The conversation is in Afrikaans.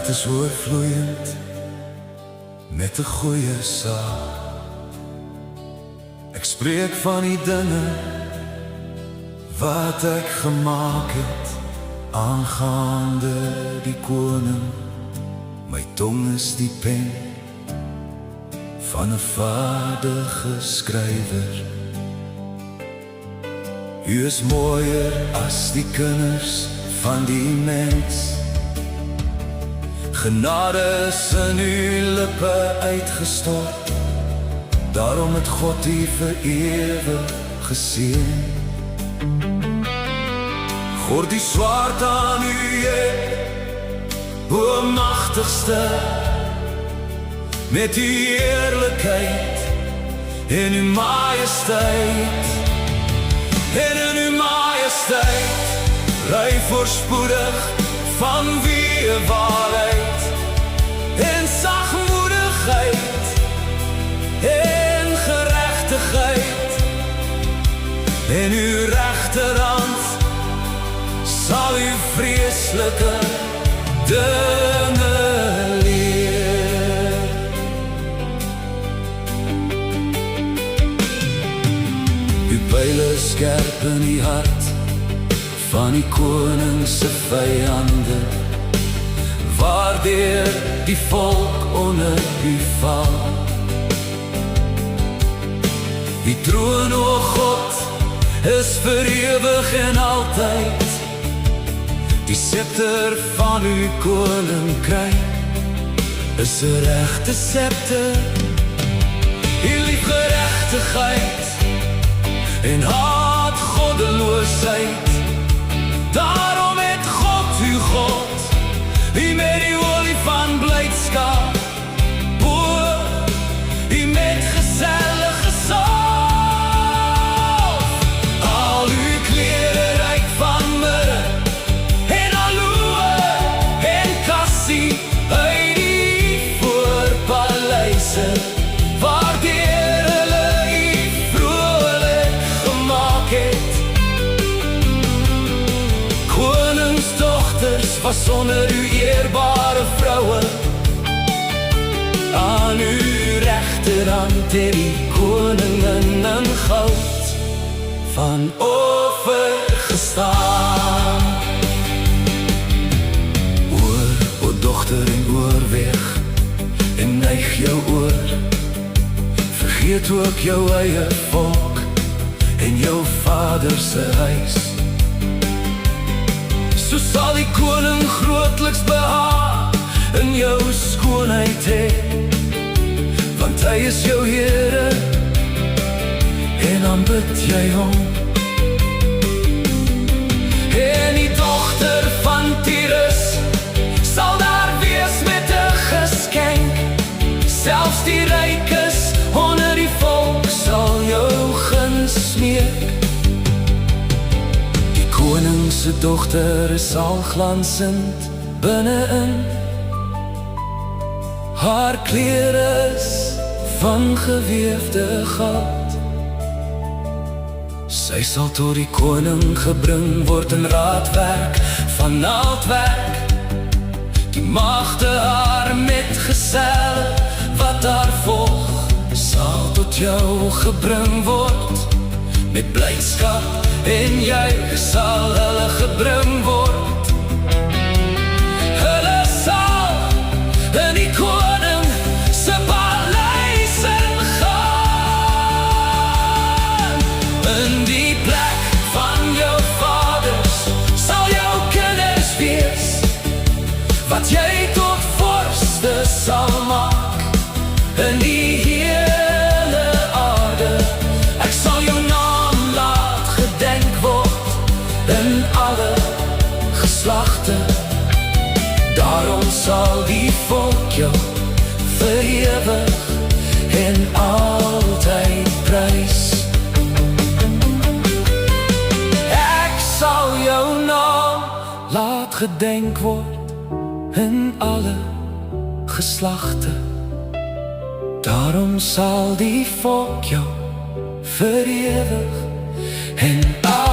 hart is oorvloeiend met 'n goeie saak. Ek spreek van die dinge wat ek gemaak het aangaande die koning. My tong is die pen van 'n vaardige skrywer. U is mooier as die kinders van die mens. Genade is in u lippe uitgestort. Daarom het God u vir ewig geseën. Gord die swaard aan u nek, o magtigste, met u eerlikheid en uw majesteit. En in uw majesteit ry voorspoedig van wie waarheid en sagmoedigheid en geregtigheid. En uw regterhand sal u vreeslike dinge leer. Uw pijle skerp in die hart van die koning se vyande, waardeur die volk onder u val. Die troon, o God, is vir ewig en altyd. Die scepter van uw koninkryk is 'n regte scepter. U liefgerechtigheid en haat goddeloosheid. Daarom het God uw God u met die olie van blydskap bo, u met gesellige salf. Al uw klere ryk van myrrhe en aloe en kassie uit die voorpaleise, waardeur hulle u vrolik gemaak het. Koningsdogters was onder uw eerbare vrouwen. Aan uw rechterhand het die koningen in goud van offer gestaan. Oor, o dochter en oorweeg en neig jou oor. Vergeet ook jou eie volk en jou vader se huis. So sal die koning grootliks behaag in jou skoonheid hê, want hy is jou Here en aanbid jy hom. En die dogter van Tyrus sal daar wees met 'n geskenk. Selfs die rykes onder die volk sal jou guns smeek. Koning se dogter is al glansend binne-in. Haar klere is van geweefde goud. Sy sal tot die koning gebring word in raadwerk van naaldwerk. Die magte haar met gesel wat daar volg, sal tot jou gebring word met blydskap en juig sal hulle gebring word. Hulle sal in die koning se paleis ingaan. In die plek van jou vaders sal jou kinders wees, wat jy tot vorste sal maak in die hele aarde. Ek sal jou naam laat gedenk word in alle geslagte. Daarom sal die volk jou vir ewig en altyd prys. Ek sal jou naam laat gedenk word in alle geslagte. Daarom sal die volk jou vir ewig en altyd